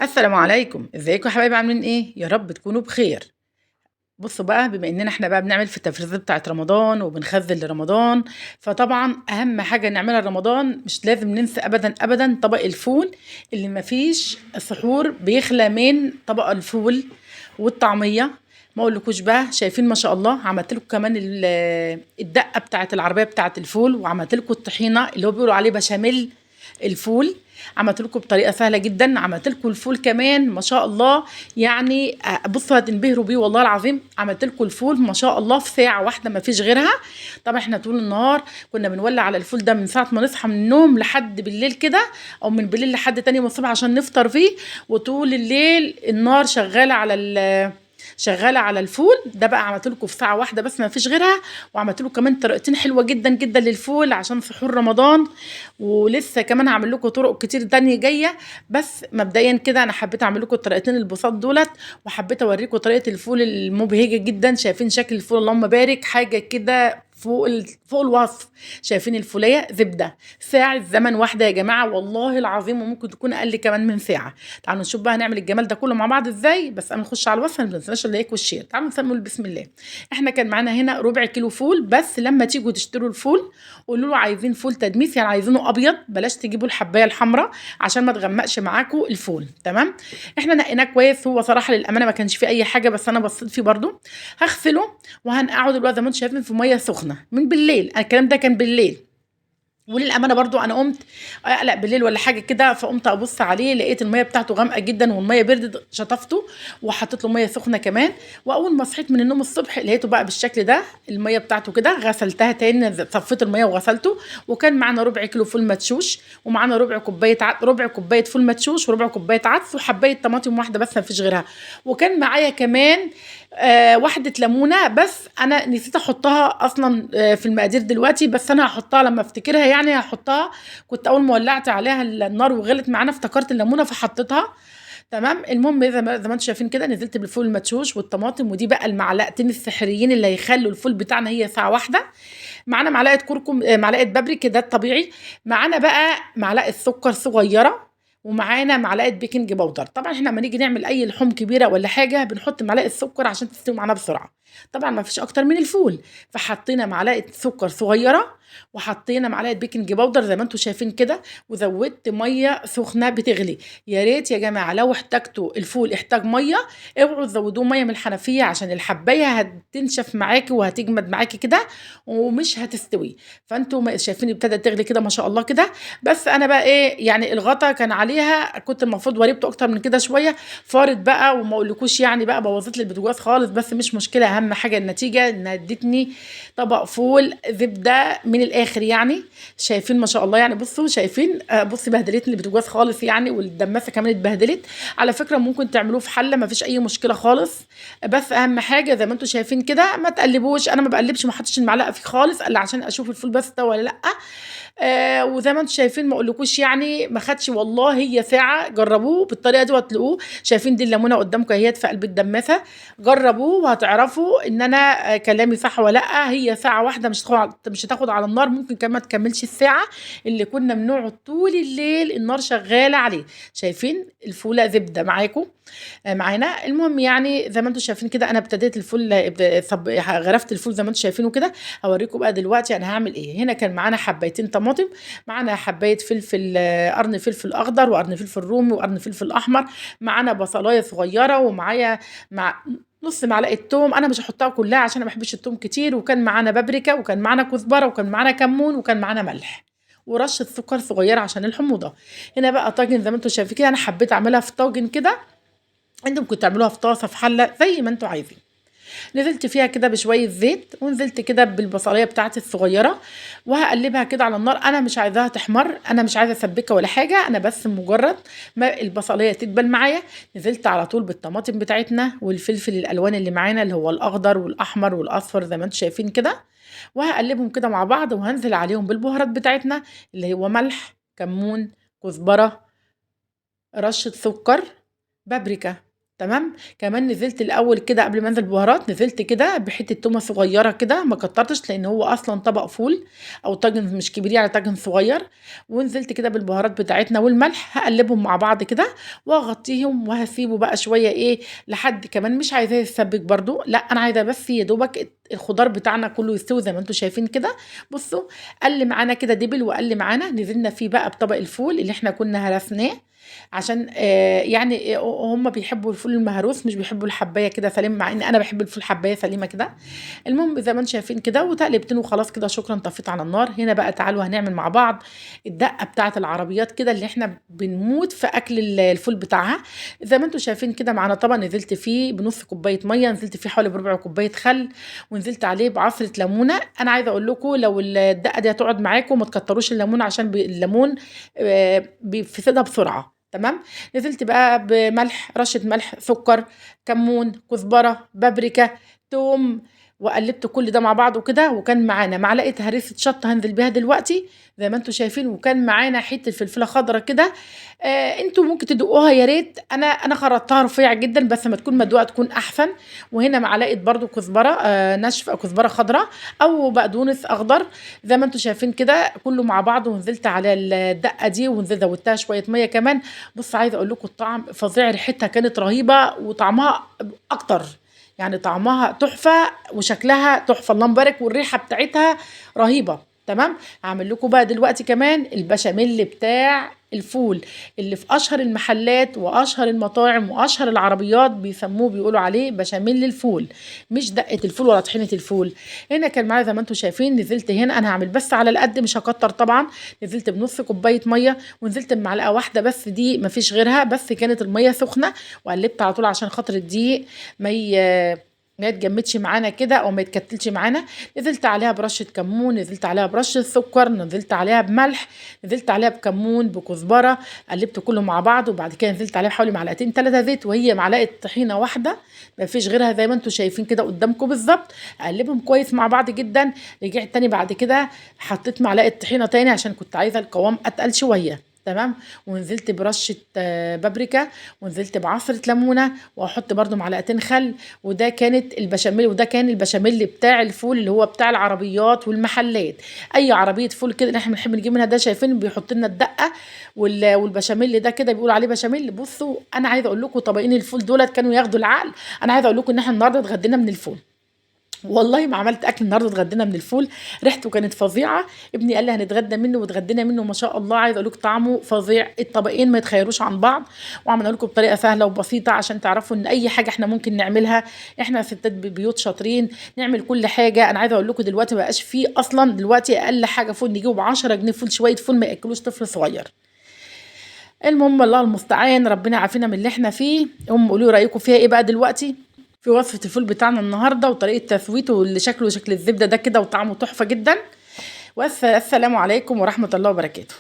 السلام عليكم، ازيكم يا حبايبي عاملين ايه؟ يا رب تكونوا بخير. بصوا بقى، بما اننا احنا بقى بنعمل في التفريزات بتاعه رمضان وبنخزن لرمضان، فطبعا اهم حاجه نعملها لرمضان مش لازم ننسى ابدا ابدا طبق الفول. اللي مفيش سحور بيخلى من طبق الفول والطعميه. ما اقولكوش بقى، شايفين ما شاء الله، عملت لكم كمان الدقه بتاعه العربيه بتاعه الفول، وعملت لكم الطحينه اللي هو بيقولوا عليه بشاميل الفول. عملت لكم بطريقه سهله جدا، عملت لكم الفول كمان ما شاء الله. يعني بصوا هتنبهروا بيه والله العظيم. عملت لكم الفول ما شاء الله في ساعه واحده ما فيش غيرها. طبعا احنا طول النهار كنا بنولع على الفول ده من ساعه ما نصحى من النوم لحد بالليل كده، او من بالليل لحد تاني يوم الصبح عشان نفطر فيه. وطول الليل النار شغاله على الفول ده. بقى عملت لكم في ساعه واحده بس ما فيش غيرها. وعملت لكم كمان طريقتين حلوه جدا جدا للفول عشان سحور رمضان. ولسه كمان هعمل لكم طرق كتير تانية جايه. بس مبدئيا كده انا حبيت اعمل لكم الطريقتين البساط دولت، وحبيت اوريكم طريقه الفول المبهجه جدا. شايفين شكل الفول؟ اللهم بارك، حاجه كده فوق الوصف. شايفين الفوليه زبده ساعه زمن واحده يا جماعه والله العظيم، وممكن تكون اقل كمان من ساعه. تعالوا نشوف بقى هنعمل الجمال ده كله مع بعض ازاي. بس قبل ما نخش على الوصفه ما تنساش اللايك والشير. تعالوا نسمي بسم الله. احنا كان معانا هنا ربع كيلو فول. بس لما تيجوا تشتروا الفول قولوا له عايزين فول تدميس، يعني عايزينه ابيض، بلاش تجيبوا الحبايه الحمراء عشان ما تغمقش معاكم الفول. تمام. احنا نقيناه كويس. هو صراحه للامانه ما كانش فيه اي حاجه، بس انا بصيت فيه برده. هغسله وهنقعه دلوقتي زي ما انتم شايفين في ميه سخنه من بالليل. الكلام ده كان بالليل. وللامانه برضو انا قمت اقلق بالليل ولا حاجه كده، فقمت ابص عليه لقيت الميه بتاعته غامقه جدا والميه بردت، شطفته وحطيت له ميه سخنه كمان. واول ما صحيت من النوم الصبح لقيته بقى بالشكل ده. الميه بتاعته كده غسلتها تاني، صفيت الميه وغسلته. وكان معانا ربع كيلو فول مدشوش، ومعانا ربع كوبايه فول مدشوش، وربع كوبايه عدس، وحبايه طماطم واحده بس ما فيش غيرها. وكان معايا كمان واحدة ليمونة، بس أنا نسيت أحطها أصلا في المقادير دلوقتي، بس أنا هحطها لما أفتكرها، يعني هحطها. كنت أول ما ولعت عليها النار وغلت معانا افتكرت الليمونة فحطيتها. تمام. المهم زي ما انتم شايفين كده نزلت بالفول المدشوش والطماطم، ودي بقى المعلقتين السحريين اللي هيخلوا الفول بتاعنا هي ساعة واحدة. معانا معلقة كركم، معلقة بابريكا ده الطبيعي. معانا بقى معلقة سكر صغيرة. ومعانا معلقه بيكنج باودر. طبعا احنا لما نيجي نعمل اي لحوم كبيره ولا حاجه بنحط معلقه سكر عشان تستوي معانا بسرعه. طبعا ما فيش اكتر من الفول. فحطينا معلقه سكر صغيره، وحطينا معلقه بيكنج باودر زي ما انتم شايفين كده. وزودت ميه سخنه بتغلي. يا ريت يا جماعه لو احتجتوا الفول احتاج ميه، اوعوا تزودوه ميه من الحنفيه عشان الحبايه هتنشف معاكي وهتجمد معاكي كده ومش هتستوي. فانتم شايفين ابتدت تغلي كده ما شاء الله كده. بس انا بقى ايه، يعني الغطا كان عليها، كنت المفروض وريبته اكتر من كده شويه. فارت بقى وما اقولكوش يعني بقى بوظت لي البوتاجاز خالص. بس مش مشكله، اهم حاجه النتيجه انها ادتني طبق فول زبده من الاخر يعني. شايفين ما شاء الله يعني. بصوا شايفين بصي بهدلتني البوتاجاز خالص يعني، والدماسه كمان اتبهدلت. على فكره ممكن تعملوه في حله ما فيش اي مشكله خالص. بس اهم حاجه زي ما انتم شايفين كده ما تقلبوش. انا ما بقلبش، ما حطيتش المعلقه فيه خالص الا عشان اشوف الفول بس ده ولا لا. وزي ما انتم شايفين ما اقولكوش يعني ما خدش والله هي ساعه. جربوه بالطريقه دي وهتلاقوه. شايفين دي الليمونه قدامكم اهيت في قلب الدماسه. جربوه وهتعرفوا ان انا كلامي صح ولا لا. هي ساعه واحده مش هتاخد على النار، ممكن كمان ما تكملش الساعه اللي كنا بنقعد طول الليل النار شغاله عليه. شايفين الفوله زبده معاكم معانا. المهم يعني زي ما انتم شايفين كده انا ابتديت الفول غرفت الفول زي ما انتم شايفينه كده. هوريكم بقى دلوقتي انا هعمل ايه. هنا كان معانا حبايتين طماطم، معانا حبايه فلفل قرن فلفل اخضر، وقرن فلفل رومي، وقرن فلفل احمر. معانا بصلايه صغيره، ومعايا نص معلقه توم. انا مش هحطها كلها عشان ما بحبش التوم كتير. وكان معانا بابريكا، وكان معانا كزبره، وكان معانا كمون، وكان معانا ملح، ورشه سكر صغيره عشان الحموضه. هنا بقى طاجن زي ما انتم شايفين كده. انا حبيت اعملها في طاجن كده، انتم ممكن تعملوها في طاسه في حله زي ما انتم عايزين. نزلت فيها كده بشويه زيت، ونزلت كده بالبصليه بتاعتي الصغيره، وهقلبها كده على النار. انا مش عايزاها تحمر، انا مش عايزه اسبكها ولا حاجه، انا بس مجرد ما البصليه تدبل معايا. نزلت على طول بالطماطم بتاعتنا والفلفل الالوان اللي معانا اللي هو الاخضر والاحمر والاصفر زي ما انتم شايفين كده. وهقلبهم كده مع بعض، وهنزل عليهم بالبهارات بتاعتنا اللي هو ملح، كمون، كزبره، رشه سكر، بابريكا. تمام. كمان نزلت الاول كده قبل ما انزل بهارات، نزلت كده بحته تومه صغيره كده، ما كترتش لان هو اصلا طبق فول او طاجن مش كبير يعني طاجن صغير. ونزلت كده بالبهارات بتاعتنا والملح، هقلبهم مع بعض كده واغطيهم وهسيبه بقى شويه ايه لحد كمان، مش عايزاه يتسبك برضو، لا انا عايزه بس يا دوبك الخضار بتاعنا كله يستوي زي ما انتم شايفين كده. بصوا، قل معانا كده دبل وقل معانا، نزلنا فيه بقى بطبق الفول اللي احنا كنا هرسناه عشان يعني هم بيحبوا الفول المهروس مش بيحبوا الحبايه كده سليم، مع ان انا بحب الفول حبايه سليمه كده. المهم زي ما انتم شايفين كده وتقلبتين وخلاص كده، شكرا طفيت على النار. هنا بقى تعالوا هنعمل مع بعض الدقه بتاعه العربيات كده اللي احنا بنموت في اكل الفول بتاعها. زي ما انتم شايفين كده معانا طبق نزلت فيه بنص كوبايه ميه، نزلت فيه حوالي بربع كوبايه خل، ونزلت عليه بعصره ليمونه. انا عايزه اقول لكم لو الدقه دي هتقعد معاكم ما تكتروش الليمون عشان الليمون بيفسدها بسرعه. تمام. نزلت بقى بملح، رشة ملح، سكر، كمون، كزبرة، بابريكا، توم، وقلبت كل ده مع بعض وكده. وكان معانا معلقه هريسه شطه هنزل بيها دلوقتي زي ما انتم شايفين، وكان معانا حته فلفله خضراء كده. انتوا ممكن تدوقوها يا ريت، انا خرطتها رفيع جدا بس ما تكون مدوقه تكون احسن. وهنا معلقه برضو كزبره ناشفه او كزبره خضراء او بقدونس اخضر زي ما انتم شايفين كده كله مع بعض. ونزلت على الدقه دي ونزلت زودتها شويه ميه كمان. بص عايزه اقول لكم الطعم فظيع، ريحتها كانت رهيبه وطعمها اكتر، يعني طعمها تحفه وشكلها تحفه الله مبارك، والريحه بتاعتها رهيبه. تمام. هعمل لكم بقى دلوقتي كمان البشاميل بتاع الفول اللي في اشهر المحلات واشهر المطاعم واشهر العربيات بيسموه بيقولوا عليه بشاميل الفول، مش دقه الفول ولا طحينه الفول. هنا كان معايا زي ما انتم شايفين، نزلت هنا انا هعمل بس على القد مش هكتر طبعا. نزلت بنص كوبايه ميه ونزلت بمعلقه واحده بس، دي مفيش غيرها، بس كانت الميه سخنه وقلبت على طول عشان خاطر الدقيق ما يتجمدش معانا كده او ما يتكتلش معانا. نزلت عليها برشه كمون، نزلت عليها برشه سكر، نزلت عليها بملح، نزلت عليها بكمون بكزبره، قلبت كله مع بعض. وبعد كده نزلت عليها حوالي معلقتين 3 زيت، وهي معلقه طحينه واحده ما فيش غيرها زي ما انتم شايفين كده قدامكم بالظبط. اقلبهم كويس مع بعض جدا. رجعت تاني بعد كده حطيت معلقه طحينه تاني عشان كنت عايزه القوام اتقل شويه. تمام. ونزلت برشه بابريكا، ونزلت بعصره ليمونه، واحط برده معلقتين خل. وده كانت البشاميل، وده كان البشاميل بتاع الفول اللي هو بتاع العربيات والمحلات. اي عربيه فول كده اللي احنا بنحب نجيب منها ده شايفين بيحط لنا الدقه والبشاميل ده كده بيقولوا عليه بشاميل. بصوا انا عايزه اقول لكم طبقين الفول دولت كانوا ياخدوا العقل. انا عايزه اقول لكم ان احنا النهارده اتغدينا من الفول، والله ما عملت اكل النهارده، اتغدينا من الفول، ريحته كانت فظيعه. ابني قال لي هنتغدى منه واتغدينا منه ما شاء الله. عايزه اقول لك طعمه فظيع، الطبقين ما يتخيروش عن بعض. وعملنا لكم بطريقه سهله وبسيطه عشان تعرفوا ان اي حاجه احنا ممكن نعملها. احنا ستات بيوت شاطرين نعمل كل حاجه. انا عايزه اقول لكم دلوقتي ما بقاش فيه اصلا، دلوقتي اقل حاجه فول نجيبه ب 10 جنيه، فول شويه فول ما ياكلوش طفل صغير. المهم الله المستعان، ربنا يعافينا من اللي احنا فيه. قولوا لي رايكم فيها ايه بقى دلوقتي في وصفة الفول بتاعنا النهاردة وطريقة تسويته واللي شكله شكل الزبدة ده كده وطعمه تحفة جدا. والسلام عليكم ورحمة الله وبركاته.